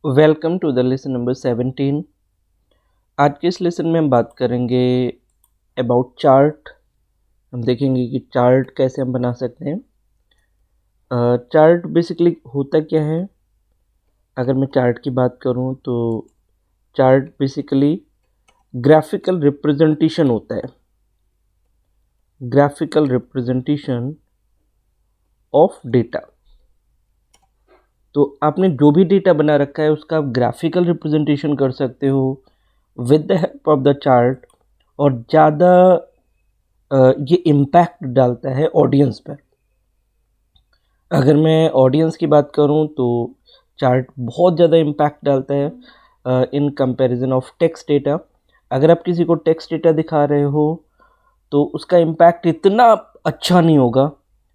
Welcome to the lesson number 17। आज के इस लेसन में हम बात करेंगे अबाउट चार्ट। हम देखेंगे कि चार्ट कैसे हम बना सकते हैं। चार्ट बेसिकली होता क्या है, अगर मैं चार्ट की बात करूं तो चार्ट बेसिकली ग्राफिकल रिप्रेजेंटेशन होता है, ग्राफिकल रिप्रेजेंटेशन ऑफ डेटा। तो आपने जो भी डेटा बना रखा है उसका आप ग्राफिकल रिप्रेजेंटेशन कर सकते हो with the help of the chart, और ज़्यादा ये इम्पैक्ट डालता है ऑडियंस पर। अगर मैं ऑडियंस की बात करूं तो चार्ट बहुत ज़्यादा इम्पैक्ट डालता है in comparison of text data. अगर आप किसी को टेक्स्ट डेटा दिखा रहे हो तो उसका इम्पैक्ट इतना अच्छा नहीं होगा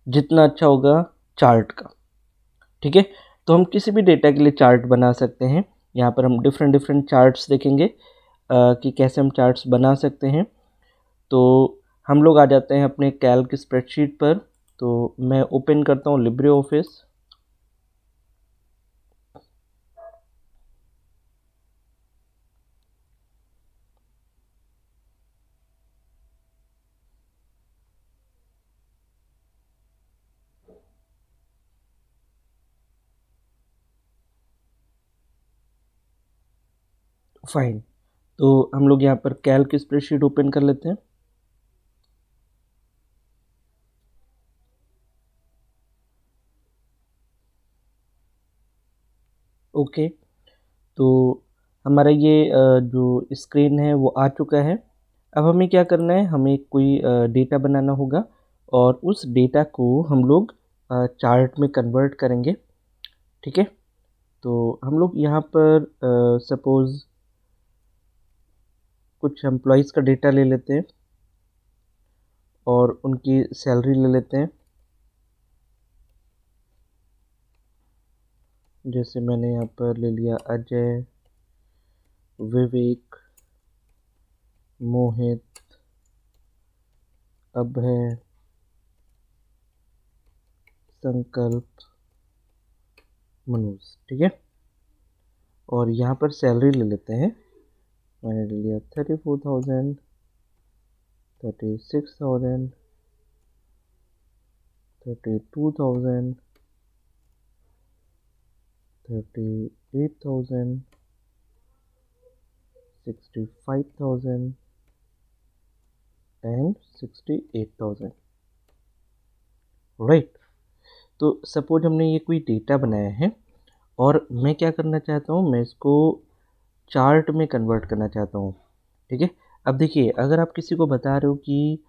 जितना अच्छा होगा चार्ट का। ठीक है, तो हम किसी भी डेटा के लिए चार्ट बना सकते हैं। यहाँ पर हम डिफरेंट डिफरेंट चार्ट्स देखेंगे कि कैसे हम चार्ट्स बना सकते हैं। तो हम लोग आ जाते हैं अपने कैल्क स्प्रेडशीट पर। तो मैं ओपन करता हूँ लिब्रे ऑफिस। फाइन, तो हम लोग यहाँ पर कैल्क स्प्रेडशीट ओपन कर लेते हैं। ओके, तो हमारा ये जो स्क्रीन है वो आ चुका है। अब हमें क्या करना है, हमें कोई डेटा बनाना होगा और उस डेटा को हम लोग चार्ट में कन्वर्ट करेंगे। ठीक है, तो हम लोग यहाँ पर सपोज़ कुछ एम्प्लॉयज़ का डेटा ले लेते हैं और उनकी सैलरी ले लेते हैं। जैसे मैंने यहाँ पर ले लिया अजय, विवेक, मोहित, अभय, संकल्प, मनोज। ठीक है, और यहाँ पर सैलरी ले लेते हैं। मैंने ले लिया 34,000, 36,000, 32,000, 38,000, 65,000 एंड 68,000। राइट, तो सपोज हमने ये कोई डेटा बनाया है और मैं क्या करना चाहता हूँ, मैं इसको चार्ट में कन्वर्ट करना चाहता हूँ। ठीक है, अब देखिए, अगर आप किसी को बता रहे हो कि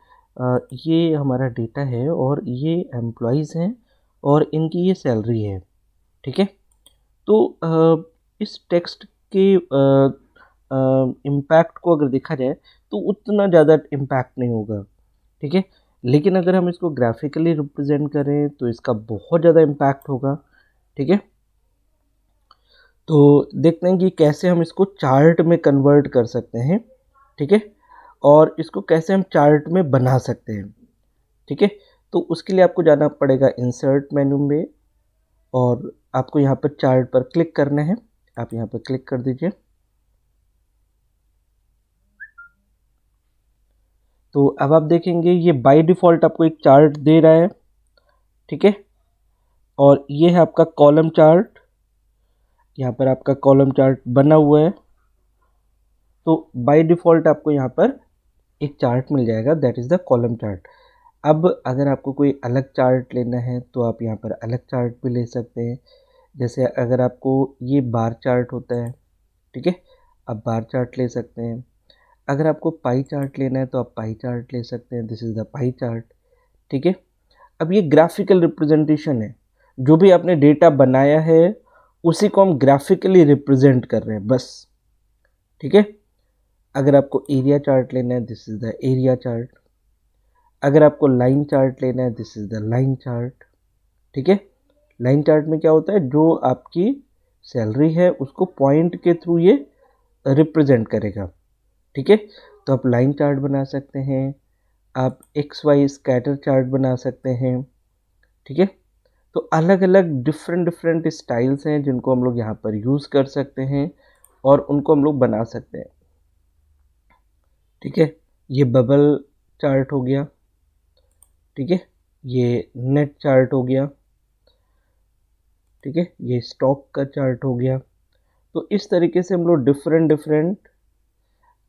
ये हमारा डेटा है और ये एम्प्लॉयज़ हैं और इनकी ये सैलरी है। ठीक है, तो इस टेक्स्ट के इम्पैक्ट को अगर देखा जाए तो उतना ज़्यादा इम्पैक्ट नहीं होगा। ठीक है, लेकिन अगर हम इसको ग्राफिकली रिप्रेजेंट करें तो इसका बहुत ज़्यादा इम्पैक्ट होगा। ठीक है, तो देखते हैं कि कैसे हम इसको चार्ट में कन्वर्ट कर सकते हैं। ठीक है, और इसको कैसे हम चार्ट में बना सकते हैं। ठीक है, तो उसके लिए आपको जाना पड़ेगा इंसर्ट मेन्यू में और आपको यहाँ पर चार्ट पर क्लिक करना है। आप यहाँ पर क्लिक कर दीजिए। तो अब आप देखेंगे ये बाय डिफ़ॉल्ट आपको एक चार्ट दे रहा है। ठीक है, और ये है आपका कॉलम चार्ट। यहाँ पर आपका कॉलम चार्ट बना हुआ है। तो बाय डिफ़ॉल्ट आपको यहाँ पर एक चार्ट मिल जाएगा, that is the column chart. अब अगर आपको कोई अलग चार्ट लेना है तो आप यहाँ पर अलग चार्ट भी ले सकते हैं। जैसे अगर आपको ये बार चार्ट होता है, ठीक है, आप बार चार्ट ले सकते हैं। अगर आपको पाई चार्ट लेना है तो आप पाई चार्ट ले सकते हैं, this is the pie chart. ठीक है, अब ये ग्राफिकल रिप्रेजेंटेशन है, जो भी आपने डेटा बनाया है उसी को हम ग्राफिकली रिप्रेजेंट कर रहे हैं बस। ठीक है, अगर आपको एरिया चार्ट लेना है, this is the area chart. अगर आपको लाइन चार्ट लेना है, this is the line chart. ठीक है, लाइन चार्ट में क्या होता है, जो आपकी सैलरी है उसको पॉइंट के थ्रू ये रिप्रेजेंट करेगा। ठीक है, तो आप लाइन चार्ट बना सकते हैं, आप एक्स वाई स्कैटर चार्ट बना सकते हैं। ठीक है, तो अलग अलग डिफरेंट डिफरेंट स्टाइल्स हैं जिनको हम लोग यहाँ पर यूज़ कर सकते हैं और उनको हम लोग बना सकते हैं। ठीक है, ये बबल चार्ट हो गया, ठीक है, ये नेट चार्ट हो गया, ठीक है, ये स्टॉक का चार्ट हो गया। तो इस तरीके से हम लोग डिफरेंट डिफरेंट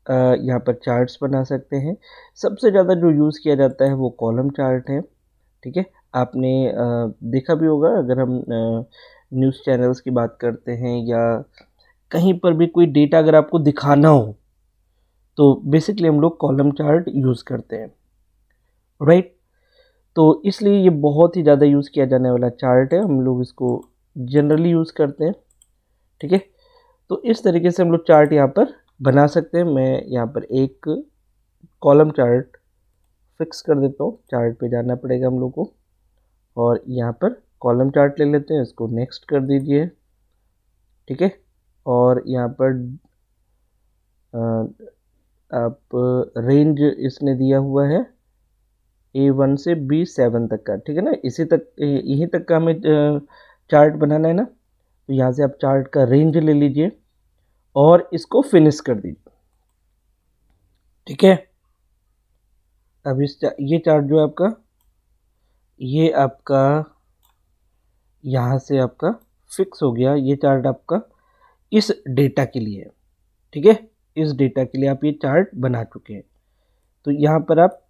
यहाँ पर चार्ट्स बना सकते हैं। सबसे ज़्यादा जो यूज़ किया जाता है वो कॉलम चार्ट है, ठीक है। आपने देखा भी होगा, अगर हम न्यूज़ चैनल्स की बात करते हैं या कहीं पर भी कोई डेटा अगर आपको दिखाना हो तो बेसिकली हम लोग कॉलम चार्ट यूज़ करते हैं, राइट। तो इसलिए ये बहुत ही ज़्यादा यूज़ किया जाने वाला चार्ट है, हम लोग इसको जनरली यूज़ करते हैं, ठीक है। तो इस तरीके से हम लोग चार्ट यहाँ पर बना सकते हैं। मैं यहाँ पर एक कॉलम चार्ट फिक्स कर देता हूँ, चार्ट पे जाना पड़ेगा हम लोग को और यहाँ पर कॉलम चार्ट ले लेते हैं, इसको नेक्स्ट कर दीजिए, ठीक है। और यहाँ पर आप रेंज इसने दिया हुआ है A1 से B7 तक का, ठीक है ना, इसी तक यहीं तक का हमें चार्ट बनाना है ना। तो यहाँ से आप चार्ट का रेंज ले लीजिए और इसको फिनिश कर दीजिए, ठीक है। अब ये चार्ट जो है आपका, ये आपका यहाँ से आपका फिक्स हो गया। ये चार्ट आपका इस डेटा के लिए है, ठीक है। इस डेटा के लिए आप ये चार्ट बना चुके हैं। तो यहाँ पर आप,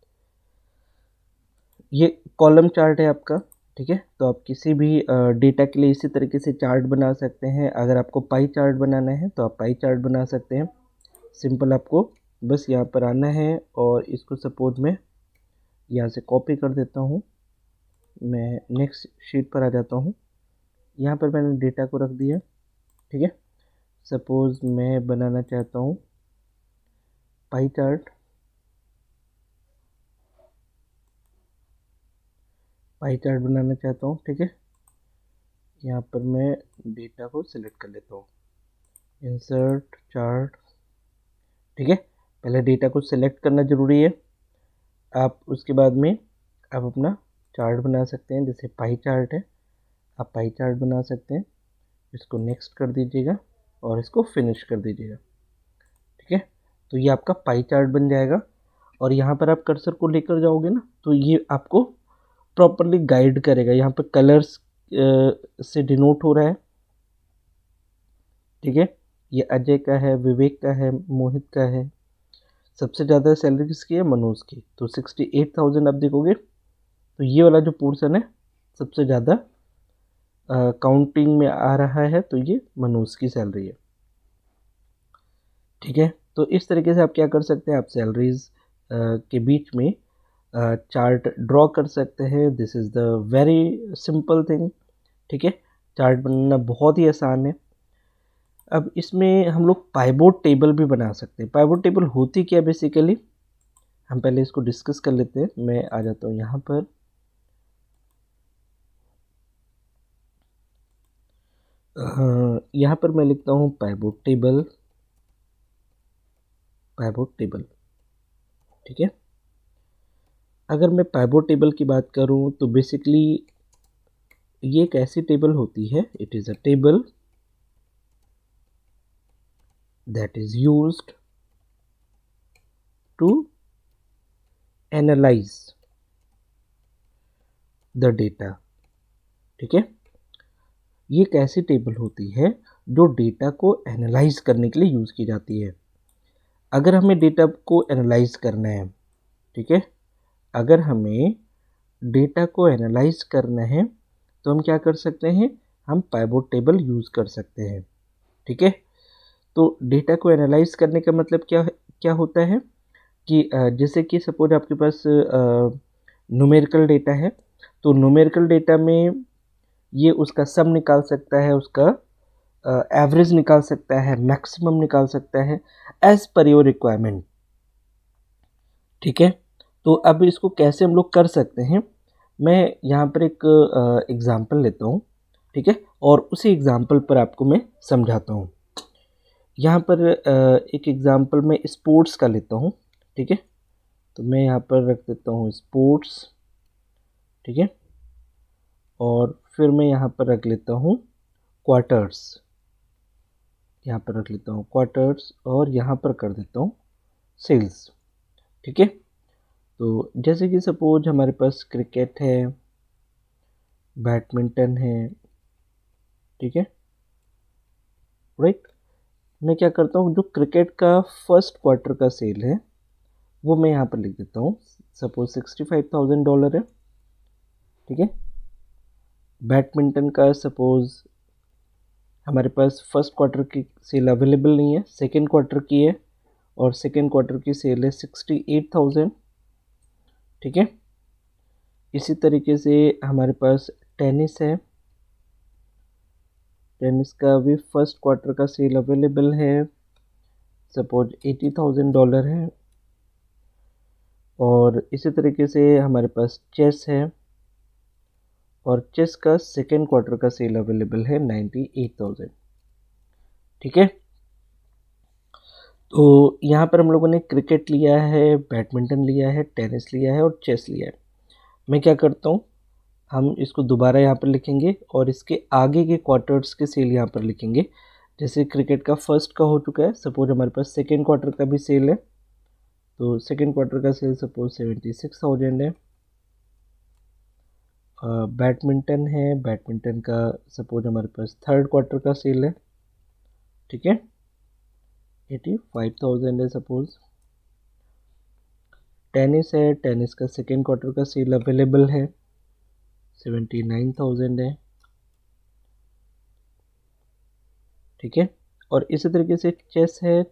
ये कॉलम चार्ट है आपका, ठीक है। तो आप किसी भी डेटा के लिए इसी तरीके से चार्ट बना सकते हैं। अगर आपको पाई चार्ट बनाना है तो आप पाई चार्ट बना सकते हैं। सिंपल, आपको बस यहाँ पर आना है और इसको सपोज मैं यहाँ से कॉपी कर देता हूँ। मैं नेक्स्ट शीट पर आ जाता हूँ। यहाँ पर मैंने डेटा को रख दिया, ठीक है। सपोज मैं बनाना चाहता हूँ पाई चार्ट, पाई चार्ट बनाना चाहता हूँ, ठीक है। यहाँ पर मैं डेटा को सिलेक्ट कर लेता हूँ, इंसर्ट चार्ट, ठीक है। पहले डेटा को सिलेक्ट करना ज़रूरी है। आप उसके बाद में आप अपना चार्ट बना सकते हैं, जैसे पाई चार्ट है, आप पाई चार्ट बना सकते हैं। इसको नेक्स्ट कर दीजिएगा और इसको फिनिश कर दीजिएगा, ठीक है। तो ये आपका पाई चार्ट बन जाएगा और यहाँ पर आप कर्सर को लेकर जाओगे ना तो ये आपको प्रॉपरली गाइड करेगा। यहाँ पर कलर्स से डिनोट हो रहा है, ठीक है। ये अजय का है, विवेक का है, मोहित का है। सबसे ज़्यादा सैलरी किसकी है? मनोज की। तो 68,000 आप देखोगे तो ये वाला जो पोर्शन है सबसे ज़्यादा काउंटिंग में आ रहा है, तो ये मनोज की सैलरी है, ठीक है। तो इस तरीके से आप क्या कर सकते हैं, आप सैलरीज के बीच में चार्ट ड्रॉ कर सकते हैं। This is the very simple thing, ठीक है। चार्ट बनाना बहुत ही आसान है। अब इसमें हम लोग पाइवोट टेबल भी बना सकते हैं। पाइवोट टेबल होती क्या बेसिकली, हम पहले इसको डिस्कस कर लेते हैं। मैं आ जाता हूँ यहाँ पर, यहाँ पर मैं लिखता हूँ पाइवोट टेबल, पाइवोट टेबल, ठीक है। अगर मैं पाइवोट टेबल की बात करूँ तो बेसिकली ये एक ऐसी टेबल होती है, it is a table that is used to analyze the data, ठीक है। ये एक ऐसी टेबल होती है जो डेटा को एनालाइज करने के लिए यूज़ की जाती है। अगर हमें डेटा को एनालाइज करना है, ठीक है, अगर हमें डेटा को एनालाइज करना है तो हम क्या कर सकते हैं, हम पाइवोट टेबल यूज़ कर सकते हैं, ठीक है। तो डेटा को एनालाइज करने का मतलब क्या क्या होता है कि जैसे कि सपोज आपके पास न्यूमेरिकल डेटा है, तो न्यूमेरिकल डेटा में ये उसका सम निकाल सकता है, उसका एवरेज निकाल सकता है, मैक्सिमम निकाल सकता है, एज पर योर रिक्वायरमेंट, ठीक है। तो अब इसको कैसे हम लोग कर सकते हैं, मैं यहाँ पर एक एग्ज़ाम्पल लेता हूँ, ठीक है, और उसी एग्ज़ाम्पल पर आपको मैं समझाता हूँ। यहाँ पर एक एग्ज़ाम्पल मैं स्पोर्ट्स का लेता हूँ, ठीक है। तो मैं यहाँ पर रख देता हूँ स्पोर्ट्स, ठीक है। और फिर मैं यहाँ पर रख लेता हूँ क्वार्टर्स, यहाँ पर रख लेता हूँ क्वार्टर्स और यहाँ पर कर देता हूँ सेल्स। ठीक है, तो जैसे कि सपोज हमारे पास क्रिकेट है, बैडमिंटन है, ठीक है, राइट। मैं क्या करता हूँ, जो क्रिकेट का फर्स्ट क्वार्टर का सेल है वो मैं यहाँ पर लिख देता हूँ, सपोज $65,000 है। ठीक है, बैडमिंटन का सपोज हमारे पास फर्स्ट क्वार्टर की सेल अवेलेबल नहीं है, सेकेंड क्वार्टर की है और सेकेंड क्वार्टर की सेल है 68,000। ठीक है, इसी तरीके से हमारे पास टेनिस है, टेनिस का भी फर्स्ट क्वार्टर का सेल अवेलेबल है, सपोज $80,000 है। और इसी तरीके से हमारे पास चेस है और चेस का सेकेंड क्वार्टर का सेल अवेलेबल है 98,000। ठीक है, तो यहाँ पर हम लोगों ने क्रिकेट लिया है, बैडमिंटन लिया है, टेनिस लिया है और चेस लिया है। मैं क्या करता हूँ, हम इसको दोबारा यहाँ पर लिखेंगे और इसके आगे के क्वार्टर्स के सेल यहाँ पर लिखेंगे। जैसे क्रिकेट का फर्स्ट का हो चुका है, सपोज हमारे पास सेकेंड क्वार्टर का भी सेल है, तो सेकेंड क्वार्टर का सेल सपोज 76,000 है। बैडमिंटन है, बैडमिंटन का सपोज हमारे पास थर्ड क्वार्टर का सेल है, ठीक है, 85,000 है सपोज। टेनिस है, टेनिस का सेकेंड क्वार्टर का सेल अवेलेबल है, 79,000 है। ठीक है, और इसी तरीके से चेस है,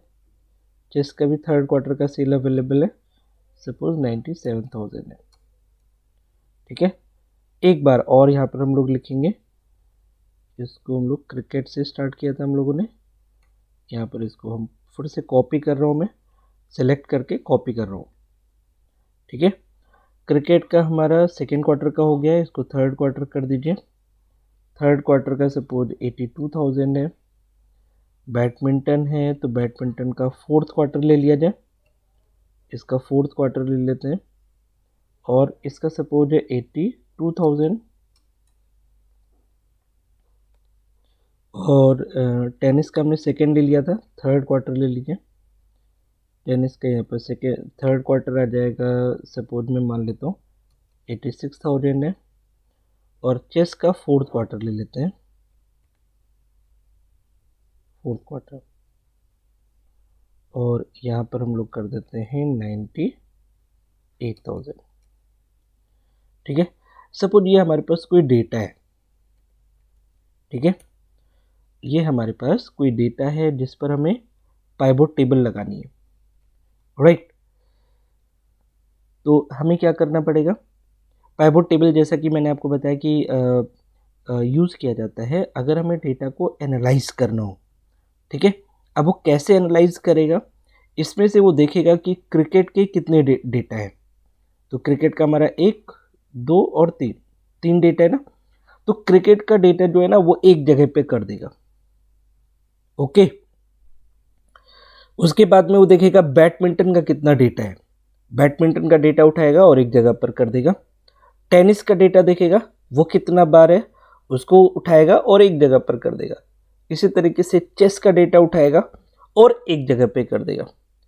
चेस का भी थर्ड क्वार्टर का सेल अवेलेबल है, सपोज 97,000 है। ठीक है, एक बार और यहाँ पर हम लोग लिखेंगे, इसको हम लोग क्रिकेट से स्टार्ट किया था हम लोगों ने, यहाँ पर इसको हम फिर से कॉपी कर रहा हूँ, मैं सेलेक्ट करके कॉपी कर रहा हूँ। ठीक है, क्रिकेट का हमारा सेकेंड क्वार्टर का हो गया है, इसको थर्ड क्वार्टर कर दीजिए। थर्ड क्वार्टर का सपोज 82,000 है। बैडमिंटन है तो बैडमिंटन का फोर्थ क्वार्टर ले लिया जाए, इसका फोर्थ क्वार्टर ले लेते हैं और इसका सपोज है 82,000। और टेनिस का हमने सेकेंड ले लिया था, थर्ड क्वार्टर ले लीजिए। टेनिस का यहाँ पर सेकेंड थर्ड क्वार्टर आ जाएगा, सपोज मैं मान लेता हूँ 86,000 है। और चेस का फोर्थ क्वार्टर ले लेते हैं, फोर्थ क्वार्टर, और यहाँ पर हम लोग कर देते हैं 98,000। ठीक है, सपोज ये हमारे पास कोई डेटा है, ठीक है, ये हमारे पास कोई डेटा है जिस पर हमें पाइवोट टेबल लगानी है, राइट। तो हमें क्या करना पड़ेगा, पाइवोट टेबल जैसा कि मैंने आपको बताया कि यूज़ किया जाता है अगर हमें डेटा को एनालाइज करना हो। ठीक है, अब वो कैसे एनालाइज करेगा, इसमें से वो देखेगा कि क्रिकेट के कितने डेटा है। तो क्रिकेट का हमारा 1, 2 और 3 डेटा है ना, तो क्रिकेट का डेटा जो है ना वो एक जगह पे कर देगा। ओके, उसके बाद में वो देखेगा बैडमिंटन का कितना डेटा है, बैडमिंटन का डेटा उठाएगा और एक जगह पर कर देगा। टेनिस का डेटा देखेगा वो कितना बार है, उसको उठाएगा और एक जगह पर कर देगा। इसी तरीके से चेस का डेटा उठाएगा और एक जगह पे कर देगा।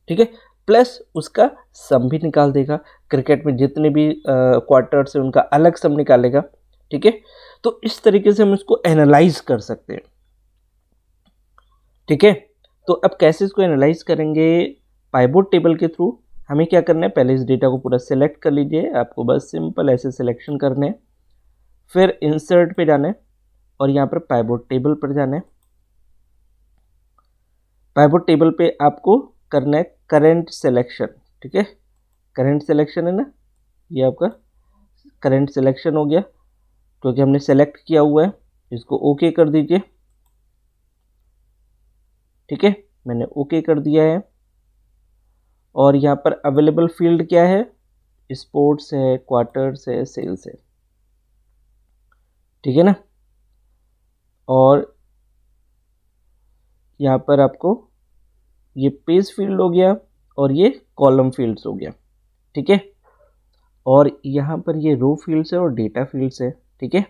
ठीक है, प्लस उसका सम भी निकाल देगा, क्रिकेट में जितने भी क्वार्टर्स है उनका अलग सम निकालेगा। ठीक है, तो इस तरीके से हम इसको एनालाइज कर सकते हैं। ठीक है, तो अब कैसे इसको एनालाइज करेंगे, पाइवोट टेबल के थ्रू। हमें क्या करना है, पहले इस डेटा को पूरा सेलेक्ट कर लीजिए, आपको बस सिंपल ऐसे सिलेक्शन करने हैं, फिर इंसर्ट पे जाना है और यहाँ पर पाइवोट टेबल पर जाना है। पाइवोट टेबल पे आपको करना है करंट सिलेक्शन। ठीक है, करंट सिलेक्शन है ना, ये आपका करंट सिलेक्शन हो गया क्योंकि हमने सेलेक्ट किया हुआ है, इसको ओके कर दीजिए। ठीक है, मैंने ओके कर दिया है और यहाँ पर अवेलेबल फील्ड क्या है, स्पोर्ट्स है, क्वार्टर्स है, सेल्स है। ठीक है ना, और यहाँ पर आपको ये पेज फील्ड हो गया और ये कॉलम फील्ड्स हो गया। ठीक है, और यहाँ पर ये रो फील्ड्स है और डेटा फील्ड्स है। ठीक है,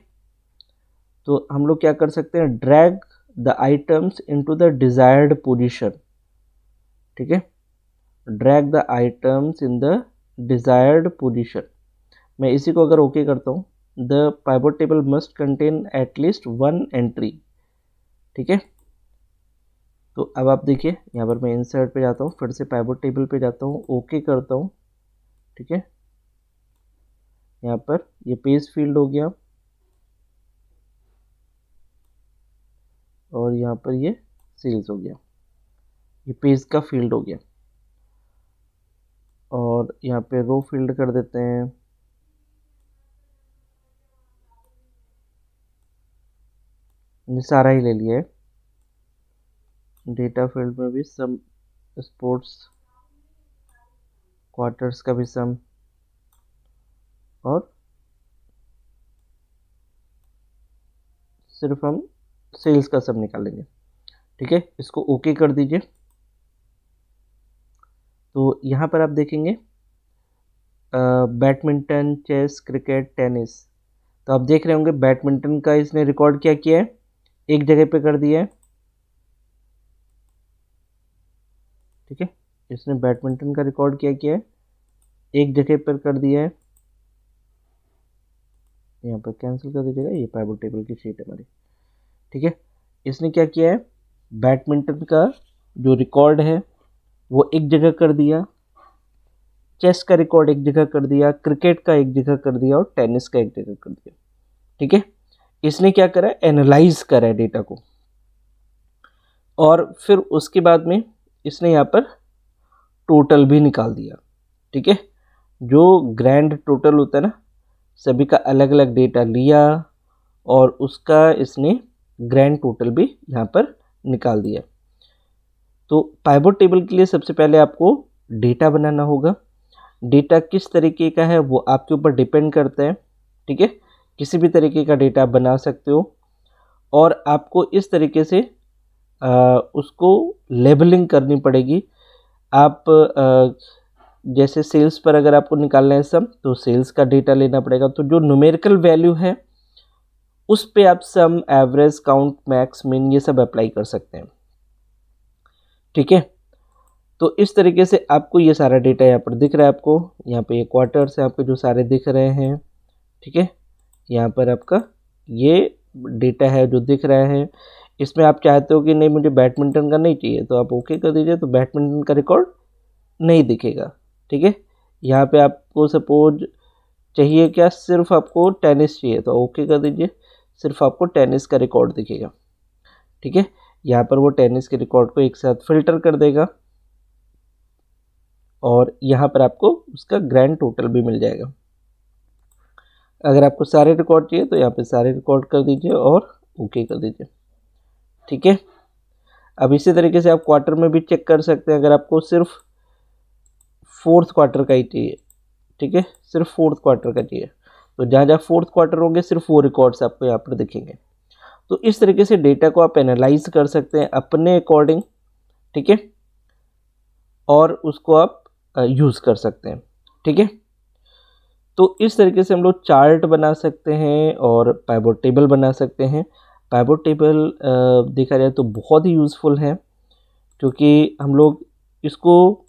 तो हम लोग क्या कर सकते हैं, drag the items into the desired position, ठीक है, drag the items in the desired position. मैं इसी को अगर ओके करता हूँ, the pivot table must contain at least 1 entry, ठीक है। तो अब आप देखिए यहाँ पर मैं इंसर्ट पे जाता हूँ, फिर से पाइवट टेबल पे जाता हूँ, ओके करता हूँ, ठीक है। यहाँ पर ये पेज फील्ड हो गया और यहाँ पर ये सेल्स हो गया, ये पेज का फील्ड हो गया। और यहाँ पे रो फील्ड कर देते हैं, ये सारा ही ले लिया है। डेटा फील्ड में भी सम, स्पोर्ट्स क्वार्टर्स का भी सम, और सिर्फ हम सेल्स का सम निकालेंगे, ठीक है। इसको ओके कर दीजिए। तो यहाँ पर आप देखेंगे बैडमिंटन, चेस, क्रिकेट, टेनिस, तो आप देख रहे होंगे बैडमिंटन का इसने रिकॉर्ड क्या किया है, एक जगह पे कर दिया है, ठीक है। इसने बैडमिंटन का रिकॉर्ड क्या किया है, एक जगह पर कर दिया है। यहाँ पर कैंसिल कर दीजिएगा, ये पाइवट टेबल की शीट है हमारी, ठीक है। इसने क्या किया है, बैडमिंटन का जो रिकॉर्ड है वो एक जगह कर दिया, चेस का रिकॉर्ड एक जगह कर दिया, क्रिकेट का एक जगह कर दिया और टेनिस का एक जगह कर दिया, ठीक है। इसने क्या करा, एनालाइज करा है डेटा को, और फिर उसके बाद में इसने यहाँ पर टोटल भी निकाल दिया, ठीक है। जो ग्रैंड टोटल होता है ना, सभी का अलग अलग डेटा लिया और उसका इसने ग्रैंड टोटल भी यहाँ पर निकाल दिया। तो पाइवट टेबल के लिए सबसे पहले आपको डेटा बनाना होगा। डेटा किस तरीके का है वो आपके ऊपर डिपेंड करता है, ठीक है। किसी भी तरीके का डेटा आप बना सकते हो, और आपको इस तरीके से उसको लेबलिंग करनी पड़ेगी। आप जैसे सेल्स पर अगर आपको निकालना है सम, तो सेल्स का डेटा लेना पड़ेगा, तो जो न्यूमेरिकल वैल्यू है उस पे आप सम, एवरेज, काउंट, मैक्स, मिन ये सब अप्लाई कर सकते हैं, ठीक है। तो इस तरीके से आपको ये सारा डेटा यहाँ पर दिख रहा है, आपको यहाँ पे ये क्वार्टर्स है आपके जो सारे दिख रहे हैं, ठीक है। यहाँ पर आपका ये डेटा है जो दिख रहा है। इसमें आप चाहते हो कि नहीं मुझे बैडमिंटन का नहीं चाहिए, तो आप ओके कर दीजिए, तो बैडमिंटन का रिकॉर्ड नहीं दिखेगा, ठीक है। यहाँ पे आपको सपोज चाहिए क्या, सिर्फ आपको टेनिस चाहिए, तो ओके कर दीजिए, सिर्फ आपको टेनिस का रिकॉर्ड दिखेगा, ठीक है। यहाँ पर वो टेनिस के रिकॉर्ड को एक साथ फिल्टर कर देगा और यहाँ पर आपको उसका ग्रैंड टोटल भी मिल जाएगा। अगर आपको सारे रिकॉर्ड चाहिए तो यहाँ पे सारे रिकॉर्ड कर दीजिए और ओके कर दीजिए, ठीक है। अब इसी तरीके से आप क्वार्टर में भी चेक कर सकते हैं, अगर आपको सिर्फ फोर्थ क्वार्टर का ही चाहिए, ठीक है, सिर्फ फोर्थ क्वार्टर का चाहिए, तो जहाँ जहाँ फोर्थ क्वार्टर होंगे सिर्फ वो रिकॉर्ड्स आपको यहाँ पर दिखेंगे। तो इस तरीके से डेटा को आप एनालाइज कर सकते हैं अपने अकॉर्डिंग, ठीक है, और उसको आप यूज़ कर सकते हैं, ठीक है। तो इस तरीके से हम लोग चार्ट बना सकते हैं और पाइवट टेबल बना सकते हैं। पाइवट टेबल देखा जाए तो बहुत ही यूज़फुल है, क्योंकि हम लोग इसको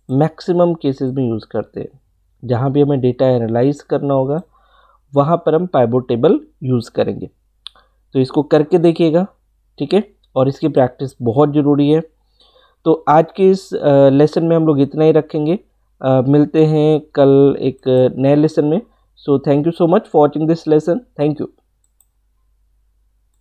मैक्सिमम केसेस में यूज़ करते हैं। जहाँ भी हमें डेटा एनालाइज करना होगा वहाँ पर हम पाइवट टेबल यूज़ करेंगे। तो इसको करके देखिएगा, ठीक है, और इसकी प्रैक्टिस बहुत ज़रूरी है। तो आज के इस लेसन में हम लोग इतना ही रखेंगे। मिलते हैं कल एक नए लेसन में। So thank you so much for watching this lesson. Thank you.